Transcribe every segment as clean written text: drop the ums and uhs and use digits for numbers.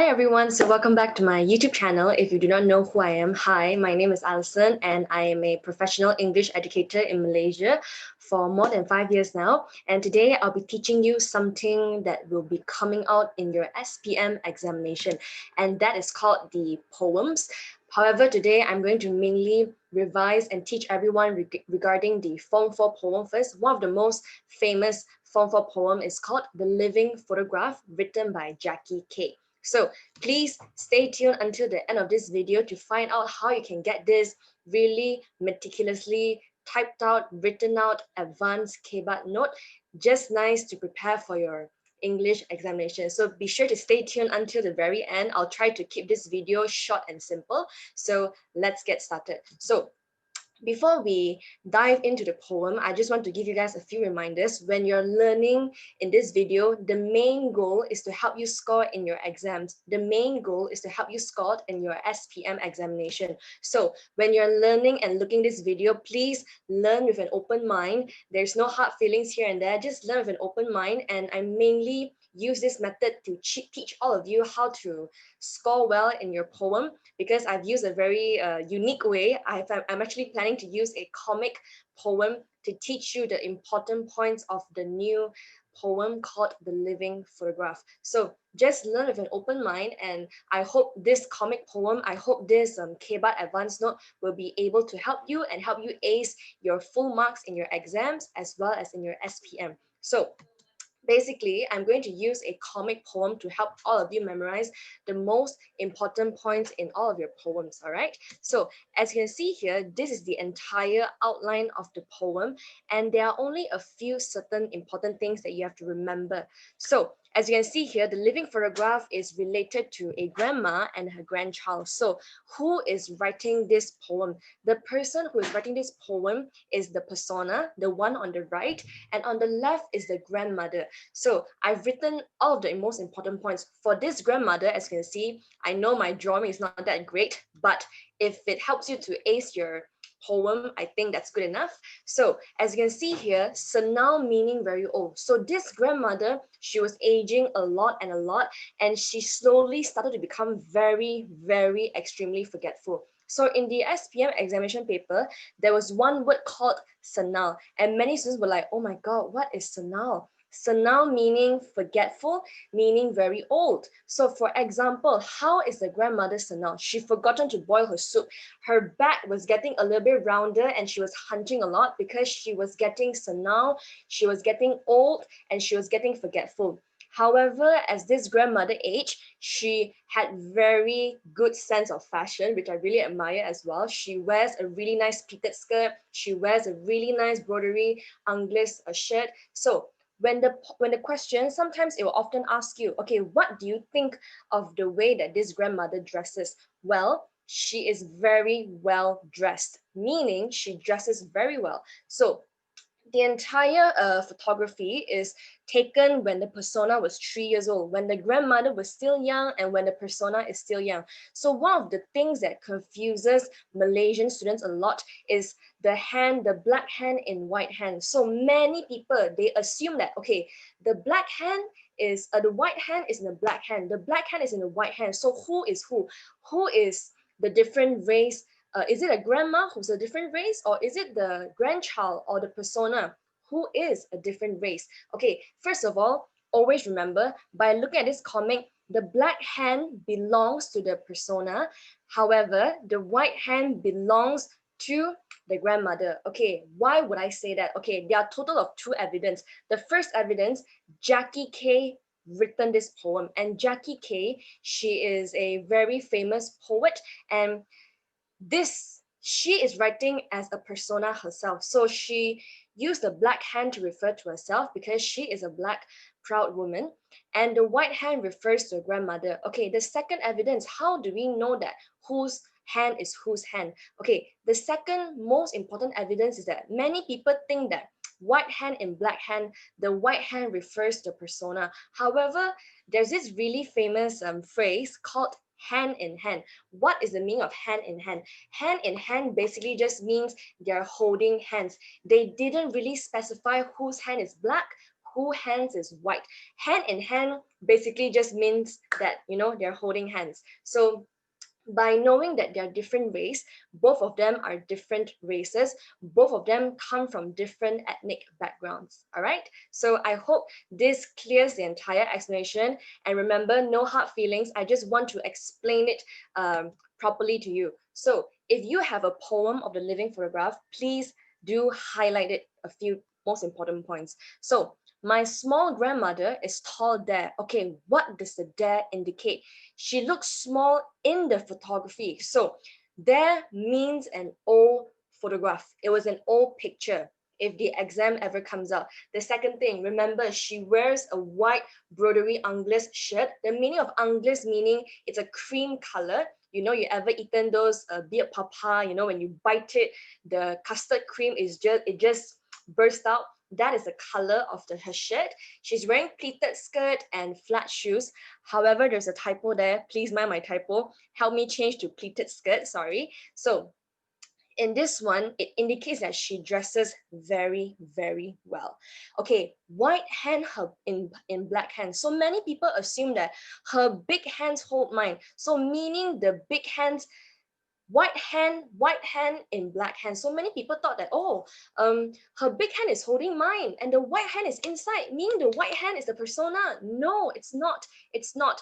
everyone, so welcome back to my YouTube channel. If you do not know who I am, hi, my name is Allison and I am a professional English educator in Malaysia for more than 5 years now. And today I'll be teaching you something that will be coming out in your SPM examination, and that is called the poems. However, today I'm going to mainly revise and teach everyone regarding the Form 4 poem first. One of the most famous Form 4 poem is called The Living Photograph, written by Jackie K. So please stay tuned until the end of this video to find out how you can get this really meticulously typed out, written out, advanced KBAT note, just nice to prepare for your English examination. So be sure to stay tuned until the very end. I'll try to keep this video short and simple. So let's get started. So before we dive into the poem, I just want to give you guys a few reminders. When you're learning in this video, the main goal is to help you score in your exams. The main goal is to help you score in your SPM examination. So when you're learning and looking this video, please learn with an open mind. There's no hard feelings here and there. Just learn with an open mind. And I mainly use this method to teach all of you how to score well in your poem, because I've used a very unique way. I'm actually planning to use a comic poem to teach you the important points of the new poem called The Living Photograph. So just learn with an open mind, and I hope this comic poem, I hope this KBAT advanced note will be able to help you and help you ace your full marks in your exams as well as in your SPM. So basically, I'm going to use a comic poem to help all of you memorize the most important points in all of your poems, all right? So as you can see here, this is the entire outline of the poem, and there are only a few certain important things that you have to remember. So as you can see here, the living photograph is related to a grandma and her grandchild. So who is writing this poem? The person who is writing this poem is the persona, the one on the right, and on the left is the grandmother. So I've written all of the most important points. For this grandmother, as you can see, I know my drawing is not that great, but if it helps you to ace your poem, I think that's good enough. So as you can see here, senile meaning very old. So this grandmother, she was aging a lot, and she slowly started to become very, very extremely forgetful. So in the SPM examination paper, there was one word called senile, and many students were like, oh my God, what is senile? Senile meaning forgetful, meaning very old. So for example, how is the grandmother senile? She forgotten to boil her soup. Her back was getting a little bit rounder and she was hunching a lot because she was getting senile, she was getting old, and she was getting forgetful. However, as this grandmother aged, she had very good sense of fashion, which I really admire as well. She wears a really nice pleated skirt. She wears a really nice broderie anglaise shirt. So when the question, sometimes it will often ask you, okay, what do you think of the way that this grandmother dresses? Well, she is very well dressed, meaning she dresses very well. So the entire photography is taken when the persona was 3 years old, when the grandmother was still young and when the persona is still young. So one of the things that confuses Malaysian students a lot is the hand, the black hand in white hand. So many people, they assume that, okay, the black hand is, the white hand is in the black hand, the black hand is in the white hand. So who is who? Who is the different race? Is it a grandma who's a different race, or is it the grandchild or the persona who is a different race? Okay, first of all, always remember, by looking at this comic, the black hand belongs to the persona. However, the white hand belongs to the grandmother. Okay, why would I say that? Okay, there are a total of 2 evidence. The first evidence, Jackie K written this poem, and Jackie K, she is a very famous poet, and she is writing as a persona herself. So she used the black hand to refer to herself because she is a black proud woman, and the white hand refers to her grandmother. Okay, the second evidence, how do we know that whose hand is whose hand? Okay, the second most important evidence is that many people think that white hand and black hand, the white hand refers to persona. However, there's this really famous phrase called hand in hand. What is the meaning of hand in hand? Hand in hand basically just means they're holding hands. They didn't really specify whose hand is black, who hands is white. Hand in hand basically just means that, they're holding hands. So by knowing that they're different race, both of them are different races, both of them come from different ethnic backgrounds. All right. So I hope this clears the entire explanation. And remember, no hard feelings. I just want to explain it properly to you. So if you have a poem of the living photograph, please do highlight it a few most important points. So my small grandmother is tall there. Okay, what does the there indicate? She looks small in the photography. So there means an old photograph. It was an old picture if the exam ever comes out. The second thing, remember, she wears a white broderie anglaise shirt. The meaning of anglaise meaning it's a cream color. You ever eaten those beer papa, when you bite it, the custard cream it just burst out. That is the color of her shirt. She's wearing pleated skirt and flat shoes. However, there's a typo there. Please mind my typo. Help me change to pleated skirt. Sorry. So in this one, it indicates that she dresses very, very well. Okay, white hand, her in black hands. So many people assume that her big hands hold mine. So meaning the big hands, white hand in black hand. So many people thought that, her big hand is holding mine and the white hand is inside, meaning the white hand is the persona. No, it's not. It's not.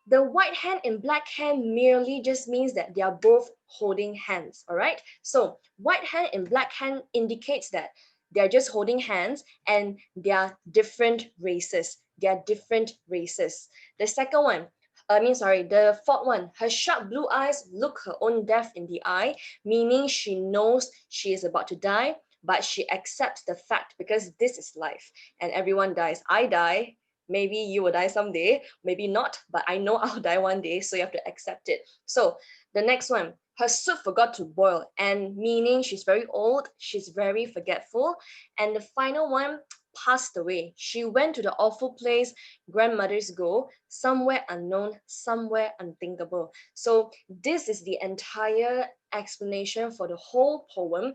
The white hand and black hand merely just means that they are both holding hands. All right. So white hand and black hand indicates that they're just holding hands and they are different races. They are different races. The second one, the fourth one, her sharp blue eyes look her own death in the eye, meaning she knows she is about to die, but she accepts the fact because this is life and everyone dies. I die. Maybe you will die someday, maybe not, but I know I'll die one day, so you have to accept it. So the next one, her soup forgot to boil, and meaning she's very old, she's very forgetful. And the final one, passed away. She went to the awful place grandmothers go, somewhere unknown, somewhere unthinkable. So this is the entire explanation for the whole poem.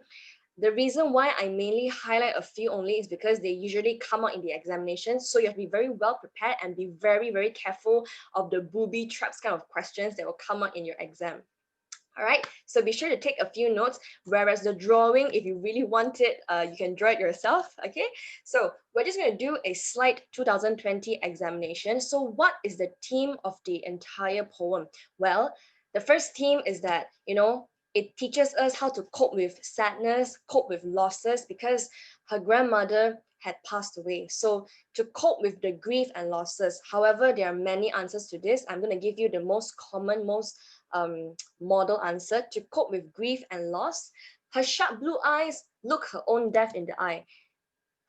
The reason why I mainly highlight a few only is because they usually come out in the examination. So you have to be very well prepared and be very, very careful of the booby traps kind of questions that will come out in your exam. All right, so be sure to take a few notes, whereas the drawing, if you really want it, you can draw it yourself, okay? So we're just gonna do a slight 2020 examination. So what is the theme of the entire poem? Well, the first theme is that, it teaches us how to cope with sadness, cope with losses, because her grandmother had passed away. So to cope with the grief and losses, however, there are many answers to this. I'm gonna give you the most common, most model answer. To cope with grief and loss, her sharp blue eyes look her own death in the eye.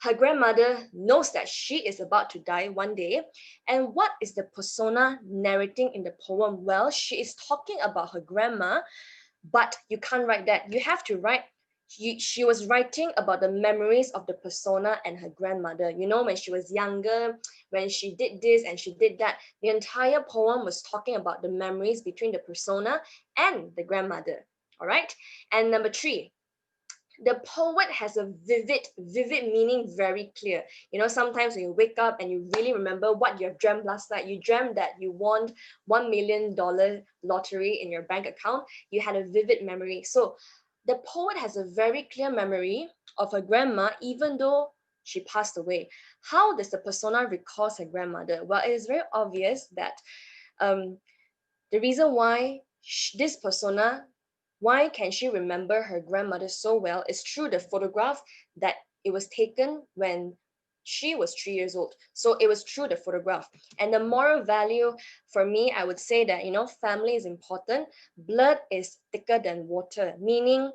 Her grandmother knows that she is about to die one day. And what is the persona narrating in the poem? Well, she is talking about her grandma, but you can't write that. You have to write, she was writing about the memories of the persona and her grandmother. When she was younger, when she did this and she did that. The entire poem was talking about the memories between the persona and the grandmother. All right. And number 3, the poet has a vivid meaning, very clear. Sometimes when you wake up and you really remember what you have dreamt last night, you dreamt that you won $1 million lottery in your bank account, you had a vivid memory. So the poet has a very clear memory of her grandma, even though she passed away. How does the persona recall her grandmother? Well, it is very obvious that um, the reason why this persona, why can she remember her grandmother so well, is through the photograph that it was taken when she was 3 years old. So it was through the photograph. And the moral value for me, I would say that, family is important. Blood is thicker than water, meaning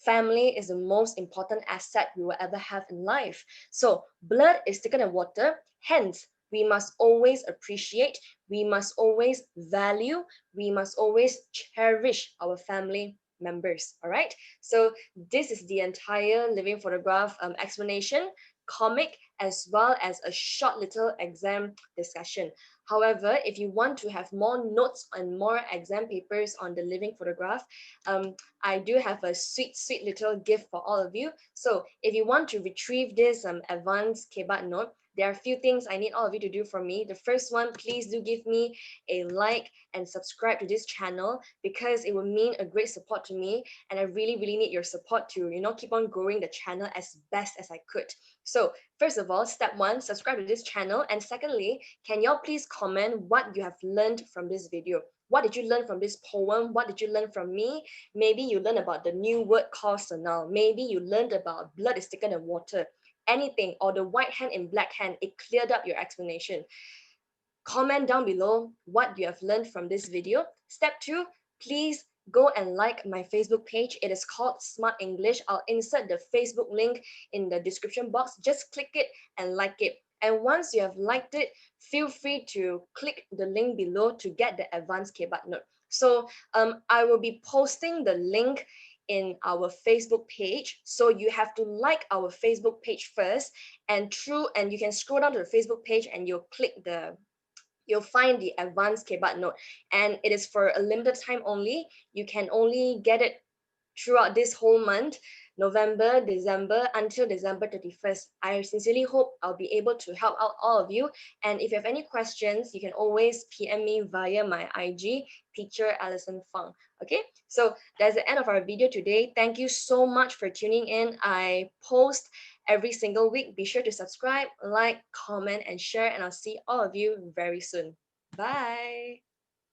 family is the most important asset we will ever have in life. So blood is thicker than water. Hence, we must always appreciate, we must always value, we must always cherish our family members. All right. So this is the entire living photograph explanation, comic, as well as a short little exam discussion. However, if you want to have more notes and more exam papers on the living photograph, I do have a sweet little gift for all of you. So if you want to retrieve this advanced KBAT note, there are a few things I need all of you to do for me. The first one, please do give me a like and subscribe to this channel, because it will mean a great support to me, and I really, really need your support to, keep on growing the channel as best as I could. So first of all, step one, subscribe to this channel. And secondly, can y'all please comment what you have learned from this video? What did you learn from this poem? What did you learn from me? Maybe you learned about the new word called sonal. Maybe you learned about blood is thicker than water. Anything, or the white hand in black hand, it cleared up your explanation. Comment down below what you have learned from this video. Step two, please go and like my Facebook page. It is called Smart English. I'll insert the Facebook link in the description box. Just click it and like it. And once you have liked it, feel free to click the link below to get the advanced KBAT note. So I will be posting the link in our Facebook page. So you have to like our Facebook page first, and you can scroll down to the Facebook page and you'll find the advanced KBAT note, and it is for a limited time only. You can only get it throughout this whole month, November, December, until December 31st. I sincerely hope I'll be able to help out all of you. And if you have any questions, you can always PM me via my IG, teacher Allison Fang. Okay, so that's the end of our video today. Thank you so much for tuning in. I post every single week. Be sure to subscribe, like, comment, and share, and I'll see all of you very soon. Bye.